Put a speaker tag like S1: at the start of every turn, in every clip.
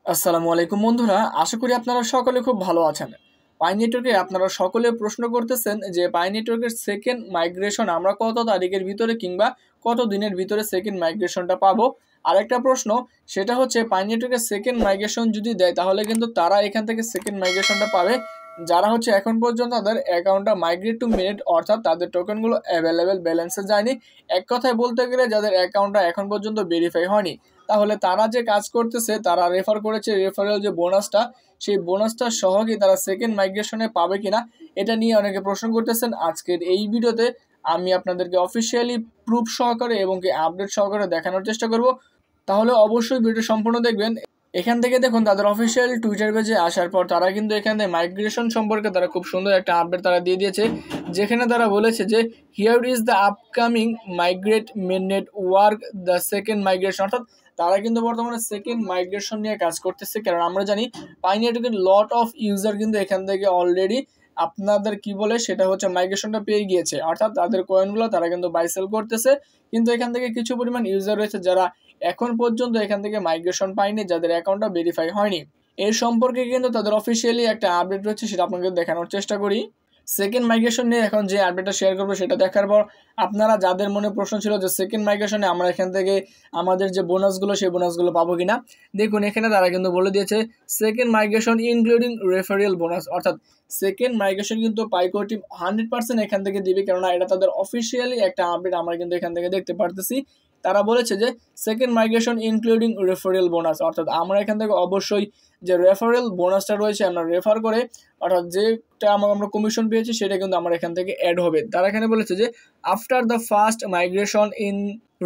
S1: আসসালামু আলাইকুম বন্ধুরা, আশা করি আপনারা সকলে খুব ভালো আছেন। পাই নেটওয়ার্কে আপনারা সকলে প্রশ্ন করতেছেন যে পাই নেটওয়ার্কের সেকেন্ড মাইগ্রেশন আমরা কত তারিখের ভিতরে কিংবা কত দিনের ভিতরে সেকেন্ড মাইগ্রেশনটা পাবো। আরেকটা প্রশ্ন, সেটা হচ্ছে পাই নেটওয়ার্কের সেকেন্ড মাইগ্রেশন যদি দেয় তাহলে কিন্তু তারা এখান থেকে সেকেন্ড মাইগ্রেশনটা পাবে যারা হচ্ছে এখন পর্যন্ত তাদের অ্যাকাউন্টটা মাইগ্রেট টু মিনিট, অর্থাৎ তাদের টোকেনগুলো অ্যাভেলেবেল ব্যালেন্সে যায়নি। এক কথায় বলতে গেলে যাদের অ্যাকাউন্টটা এখন পর্যন্ত ভেরিফাই হয়নি, তাহলে তারা যে কাজ করতেছে, তারা রেফার করেছে রেফারেল যে বোনাসটা, সেই বোনাসটা সহ কি তারা সেকেন্ড মাইগ্রেশনে পাবে কিনা, এটা নিয়ে অনেকে প্রশ্ন করতেছেন। আজকের এই ভিডিওতে আমি আপনাদেরকে অফিসিয়ালি প্রুফ সহকারে এবং কি আপডেট সহকারে দেখানোর চেষ্টা করব, তাহলে অবশ্যই ভিডিও সম্পূর্ণ দেখবেন। এখান থেকে দেখুন তাদের অফিসিয়াল টুইটার পেজে আসার পর তারা কিন্তু এখানে মাইগ্রেশন সম্পর্কে তারা খুব সুন্দর একটা আপডেট তারা দিয়ে দিয়েছে, যেখানে তারা বলেছে যে here is the upcoming migrate minute work the second migration, অর্থাৎ তারা কিন্তু বর্তমানে সেকেন্ড মাইগ্রেশন নিয়ে কাজ করতেছে। কারণ আমরা জানি পাই নেটওয়ার্কের লট অফ ইউজার কিন্তু এখান থেকে অলরেডি আপনাদের কি বলে সেটা হচ্ছে মাইগ্রেশনটা পেয়ে গিয়েছে, অর্থাৎ তাদের কয়েনগুলো তারা কিন্তু বাই সেল করতেছে। কিন্তু এখান থেকে কিছু পরিমাণ ইউজার রয়েছে যারা এখন পর্যন্ত এখান থেকে মাইগ্রেশন পায়নি, যাদের অ্যাকাউন্টটা ভেরিফাই হয়নি। এর সম্পর্কে কিন্তু তাদের অফিসিয়ালি একটা আপডেট রয়েছে, সেটা আপনাকে দেখানোর চেষ্টা করি। সেকেন্ড মাইগ্রেশন নিয়ে এখন যে আপডেটটা শেয়ার করবো সেটা দেখার পর আপনারা যাদের মনে প্রশ্ন ছিল যে সেকেন্ড মাইগ্রেশনে আমরা এখান থেকে আমাদের যে বোনাসগুলো সেই বোনাসগুলো পাবো কিনা, দেখুন এখানে তারা কিন্তু বলে দিয়েছে second migration including referral bonus, অর্থাৎ সেকেন্ড মাইগ্রেশন কিন্তু পাইকো টিম 100% এখান থেকে দিবে। কেননা এটা তাদের অফিসিয়ালি একটা আপডেট আমরা কিন্তু এখান থেকে দেখতে পারতেছি। তারা বলেছে যে second migration including referral bonus, অর্থাৎ আমরা এখান থেকে অবশ্যই যে রেফারেল বোনাসটা রয়েছে আমরা রেফার করে, অর্থাৎ যেটা আমরা কমিশন পেয়েছি সেটা কিন্তু আমার এখান থেকে অ্যাড হবে। তারা এখানে বলেছে যে after the first migration in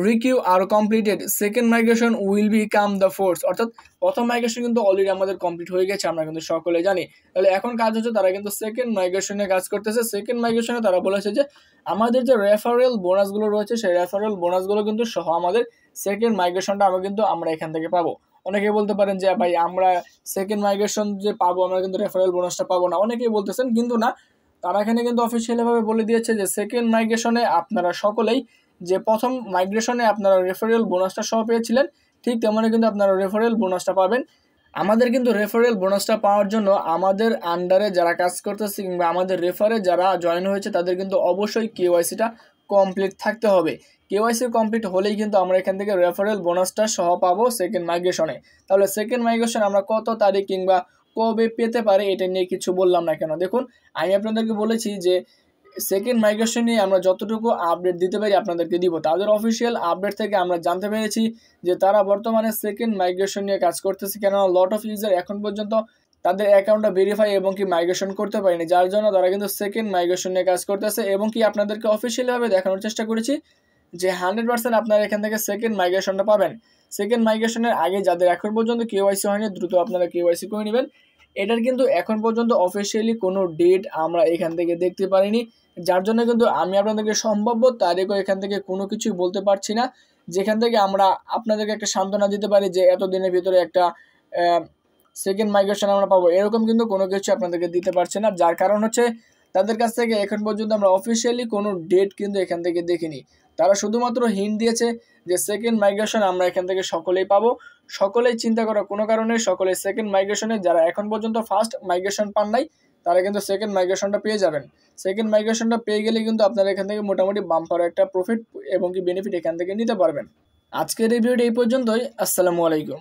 S1: require are completed second migration will become the force, অর্থাৎ প্রথম মাইগ্রেশন কিন্তু অলরেডি আমাদের কমপ্লিট হয়ে গেছে, আমরা কিন্তু সকলে জানি। তাহলে এখন কাজ হচ্ছে তারা কিন্তু সেকেন্ড মাইগ্রেশনে কাজ করতেছে। সেকেন্ড মাইগ্রেশনে তারা বলেছে যে আমাদের যে রেফারেল বোনাসগুলো রয়েছে সেই রেফারেল বোনাসগুলো কিন্তু সহ আমাদের সেকেন্ড মাইগ্রেশনটা আমরা এখান থেকে পাবো। অনেকে বলতে পারেন যে ভাই আমরা সেকেন্ড মাইগ্রেশন যে পাবো আমরা কিন্তু রেফারেল বোনাসটা পাবো না, অনেকেই বলতেছেন, কিন্তু না, তারা এখানে কিন্তু অফিসিয়ালিভাবে বলে দিয়েছে যে সেকেন্ড মাইগ্রেশনে আপনারা সকলেই যে প্রথম মাইগ্রেশনে আপনারা রেফারেল বোনাসটা সহ পেয়েছিলেন, ঠিক তেমনই কিন্তু আপনারা রেফারেল বোনাসটা পাবেন। আমাদের কিন্তু রেফারেল বোনাসটা পাওয়ার জন্য আমাদের আন্ডারে যারা কাজ করতেছে কিংবা আমাদের রেফারে যারা জয়েন হয়েছে তাদের কিন্তু অবশ্যই কেওয়াইসিটা কমপ্লিট থাকতে হবে। কেওয়াইসি কমপ্লিট হলেই কিন্তু আমরা এখান থেকে রেফারেল বোনাসটা সহ পাবো সেকেন্ড মাইগ্রেশনে। তাহলে সেকেন্ড মাইগ্রেশন আমরা কত তারিখ কিংবা কবে পেতে পারি এটা নিয়ে কিছু বললাম না কেন। দেখুন আমি আপনাদেরকে বলেছি যে সেকেন্ড মাইগ্রেশন নিয়ে আমরা যতটুকু আপডেট দিতে পারি আপনাদেরকে দিব। তাদের অফিসিয়াল আপডেট থেকে আমরা জানতে পেরেছি যে তারা বর্তমানে সেকেন্ড মাইগ্রেশন নিয়ে কাজ করতেছে, কেননা লট অফ ইউজার এখন পর্যন্ত তাদের অ্যাকাউন্টটা ভেরিফাই এবং কি মাইগ্রেশন করতে পারেনি, যার জন্য তারা কিন্তু সেকেন্ড মাইগ্রেশন নিয়ে কাজ করতেছে। এবং কি আপনাদেরকে অফিসিয়ালিভাবে দেখানোর চেষ্টা করেছি যে 100% আপনারা এখান থেকে সেকেন্ড মাইগ্রেশনটা পাবেন। সেকেন্ড মাইগ্রেশনের আগে যাদের এখন পর্যন্ত কেওয়াইসি হয়নি দ্রুত আপনারা কেওয়াইসি করে নেবেন। এটার কিন্তু এখন পর্যন্ত অফিসিয়ালি কোনো ডেট আমরা এখান থেকে দেখতে পারিনি, যার জন্য কিন্তু আমি আপনাদেরকে সম্ভাব্য তারিখও এখান থেকে কোনো কিছুই বলতে পারছি না, যেখান থেকে আমরা আপনাদেরকে একটা সান্ত্বনা দিতে পারি যে এত দিনের ভিতরে একটা সেকেন্ড মাইগ্রেশন আমরা পাবো, এরকম কিন্তু কোনো কিছু আপনাদেরকে দিতে পারছে না। যার কারণ হচ্ছে তাদের কাছ থেকে এখন পর্যন্ত আমরা অফিসিয়ালি কোনো ডেট কিন্তু এখান থেকে দেখিনি। তারা শুধুমাত্র হিন্ট দিয়েছে যে সেকেন্ড মাইগ্রেশন আমরা এখান থেকে সকলেই পাবো। সকলেই চিন্তা করার কোনো কারণে সকলে সেকেন্ড মাইগ্রেশনে যারা এখন পর্যন্ত ফার্স্ট মাইগ্রেশন পান নাই তারা কিন্তু সেকেন্ড মাইগ্রেশনটা পেয়ে যাবেন। সেকেন্ড মাইগ্রেশনটা পেয়ে গেলে কিন্তু আপনারা এখান থেকে মোটামুটি বাম্পার একটা প্রফিট এবং কি বেনিফিট এখান থেকে নিতে পারবেন। আজকের এই ভিডিওটি এই পর্যন্তই। আসসালামু আলাইকুম।